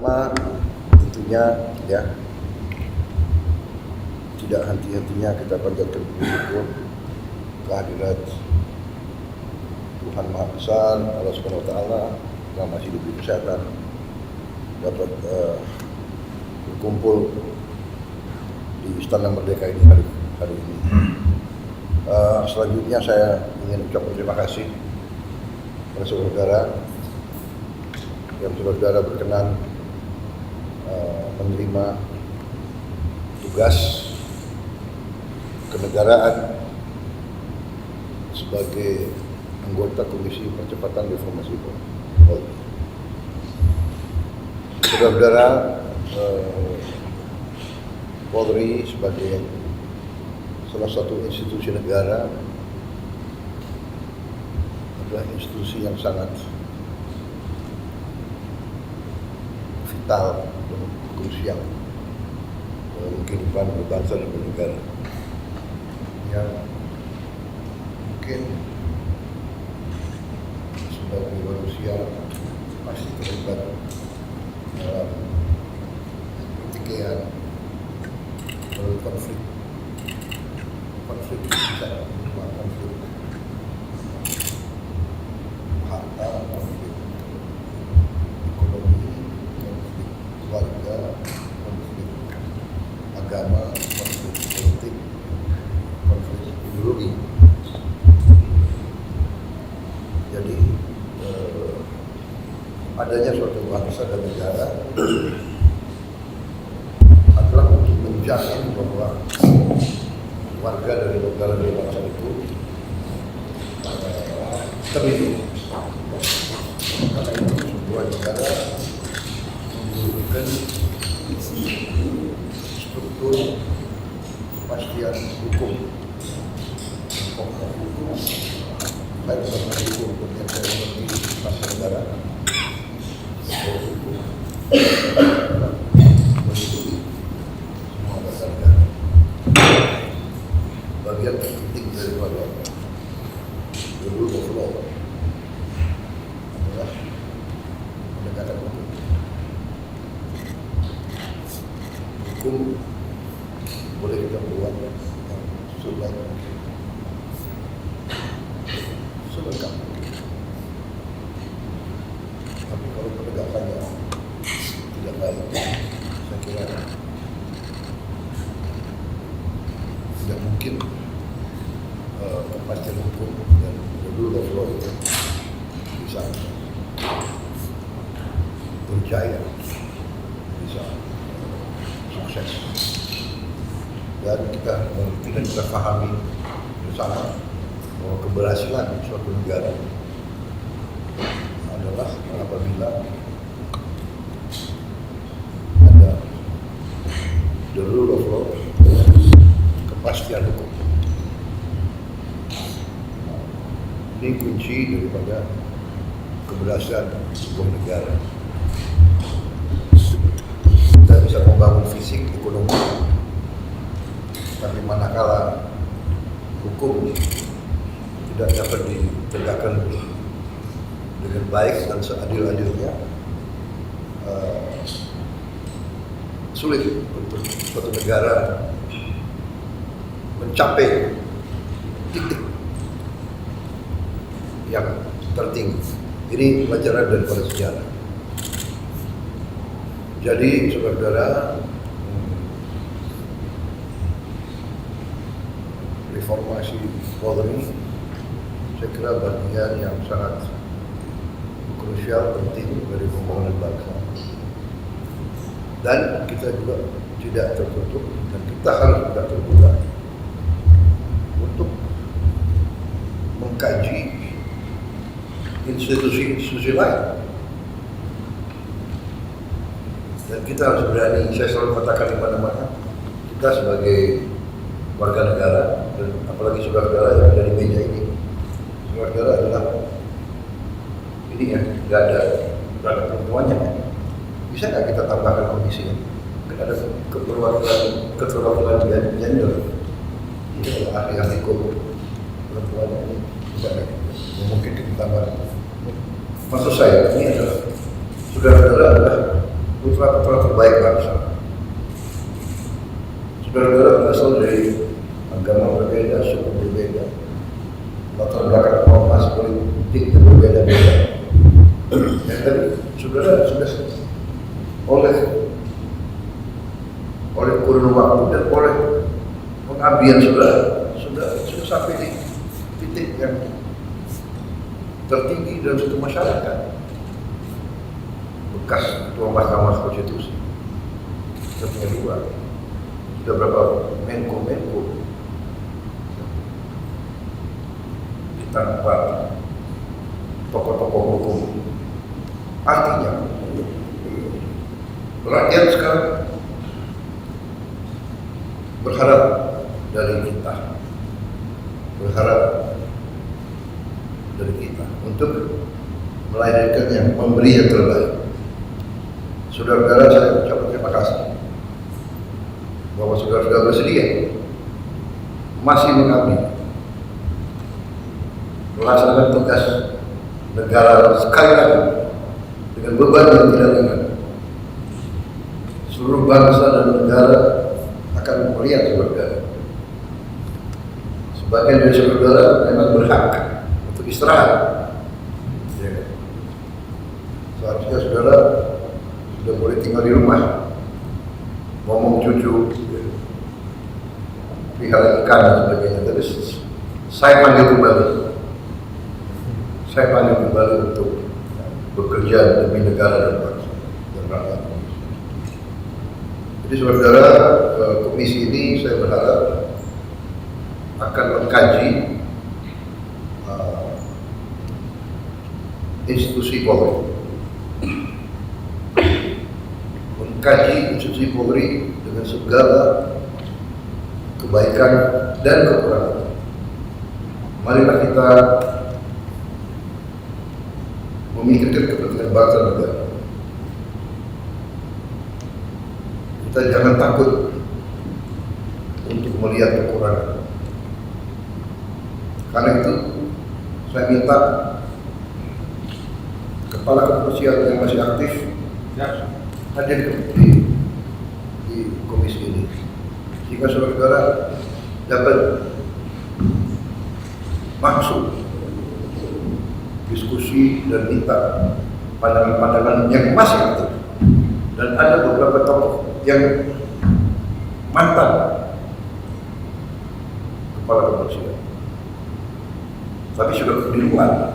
Pertama, tentunya ya tidak henti-hentinya kita panjatkan bersyukur kehadirat Tuhan Maha Besar, Allah Subhanahu Wa Taala, yang masih diberi kesehatan dapat berkumpul di Istana Merdeka ini hari ini. Selanjutnya saya ingin ucapkan terima kasih kepada saudara yang saudara berkenan menerima tugas kenegaraan sebagai anggota Komisi Percepatan Reformasi Polri. Saudara-saudara, Polri sebagai salah satu institusi negara adalah institusi yang sangat vital dan krusial dalam kehidupan berbangsa dan bernegara, yang mungkin sebagai manusia pasti terlibat dalam pertikaian, dalam konflik bisa berupa konflik harta, konflik ekonomi, konflik keluarga, konflik agama, konflik politik, konflik ideologi. Jadi adanya suatu bangsa dan negara adalah untuk menjamin bahwa warga dari negara dan bangsa itu terlindungi. Karena itu sebuah negara membutuhkan struktur kepastian hukum, pokok hukum, baik dalam hukum yang saya mengerti tentang negara, hukum melindungi semua warga negara. Bagian penting daripada the rule of law adalah penegakan hukum. Hukum boleh kita buat yang sebaik mungkin, selengkap mungkin. Tapi kalau penegakannya tidak baik, saya kira tidak mungkin kepastian hukum dan rule of law itu bisa berjaya, bisa sukses. Dan kita pahami bersama bahwa keberhasilan suatu negara adalah apabila ada the rule of law, kepastian hukum. Ini kunci daripada keberhasilan sebuah negara. Kita bisa membangun fisik, ekonomi, tapi manakala hukum tidak dapat ditegakkan dengan baik dan seadil-adilnya, sulit untuk suatu negara mencapai titik yang tertinggi. Ini pelajaran daripada sejarah. Jadi saudara-saudara, reformasi Polri saya kira bagian yang sangat krusial, penting dari pembangunan bangsa. Dan kita juga tidak tertutup dan kita harus juga terbuka untuk mengkaji institusi lain. Dan kita harus berani, saya selalu katakan di mana-mana, kita sebagai warga negara, dan apalagi saudara-saudara yang ada di meja ini, saudara-saudara adalah ini ya, tidak ada perempuannya. Bisa nggak kita tambahkan komisi ini? Ada keterwakilan gender. Ini adalah ahli-ahli perempuan ini tidak ada. Mungkin kita tambah. Maksud saya ini adalah saudara-saudara adalah putra putra-putra terbaik bangsa. Saudara-saudara berasal dari agama berbeda, suku berbeda, latar belakang formasi politik berbeda-beda. Dan tadi saudara sudah oleh kurun waktu dan oleh pengabdian saudara sudah sampai di titik yang tertinggi dalam satu masyarakat. Bekas Ketua Mahkamah Konstitusi, sudah dua, sudah berapa menko tanpa tokoh-tokoh hukum. Artinya rakyat sekarang berharap dari kita, untuk melahirkan yang memberi yang terbaik. Saudara-saudara, saya ucapkan terima kasih bahwa saudara-saudara bersedia masih mengabdi melaksanakan tugas negara sekali lagi dengan beban yang tidak ringan. Seluruh bangsa dan negara akan melihat saudara. Sebagian dari saudara memang berhak untuk istirahat. Ya. Seharusnya saudara sudah boleh tinggal di rumah, ngomong cucu, pelihara ikan dan sebagainya. Tapi saya panggil kembali untuk bekerja demi negara dan bangsa dan rakyat. Jadi saudara, komisi ini saya berharap akan mengkaji institusi Polri, dengan segala kebaikan dan kekurangan. Marilah kita memikirkan kepentingan bangsa dan negara. Kita jangan takut untuk melihat kekurangan. Karena itu saya minta kepala kepolisian yang masih aktif hadir di komisi ini, sehingga saudara-saudara dapat masuk diskusi dan minta pandangan-pandangan yang masih aktif. Dan ada beberapa tokoh yang mantan kepala kepolisian, tapi sudah di luar.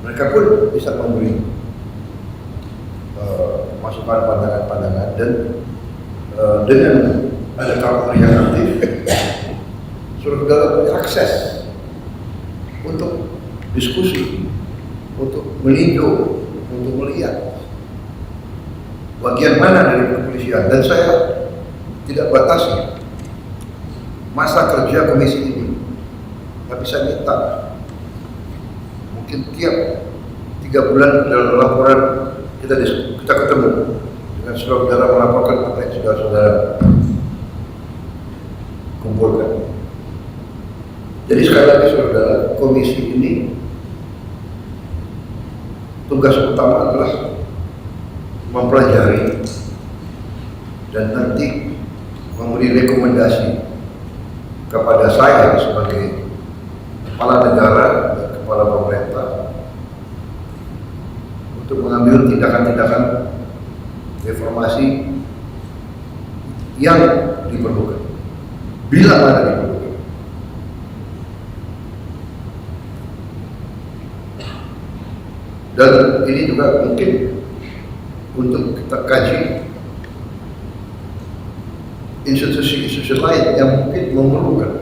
Mereka pun bisa memberi masukan pandangan-pandangan, dan dengan ada kawan yang aktif, saudara punya akses untuk diskusi, untuk meninjau, untuk melihat bagian mana dari kepolisian. Dan saya tidak batasi masa kerja komisi ini, tapi saya minta mungkin tiap 3 bulan dalam laporan kita ketemu dengan saudara melaporkan apa yang sudah saudara kumpulkan. Jadi sekali lagi saudara, komisi ini tugas utama adalah mempelajari dan nanti memberi rekomendasi kepada saya sebagai kepala negara dan kepala pemerintah untuk mengambil tindakan-tindakan reformasi yang diperlukan, bila mana diperlukan. Dan ini juga mungkin untuk kita kaji institusi-institusi lain yang mungkin memerlukan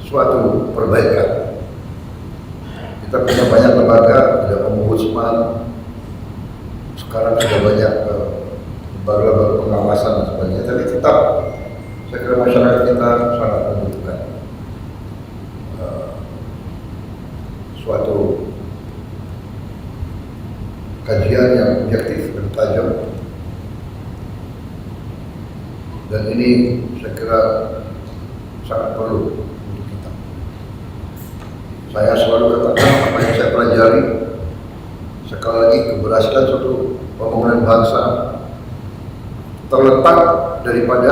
suatu perbaikan. Kita punya banyak lembaga, ada ombudsman, sekarang sudah banyak lembaga pengawasan dan sebagainya. Tapi tetap saya kira masyarakat kita sangat membutuhkan suatu kajian yang objektif dan tajam. Dan ini saya kira sangat perlu untuk kita. Saya selalu katakan apa yang saya pelajari, sekali lagi keberhasilan suatu pembangunan bangsa terletak daripada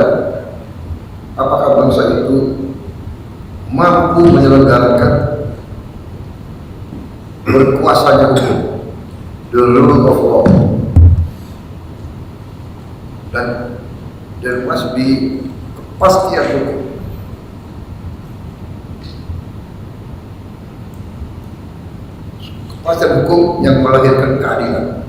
apakah bangsa itu mampu menyelenggarakan berkuasanya hukum, the rule of law, dan there must be kepastian hukum. Kepastian hukum yang melahirkan keadilan.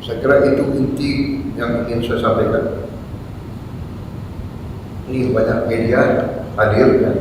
Saya kira itu inti yang ingin saya sampaikan. Ini banyak media hadir ya.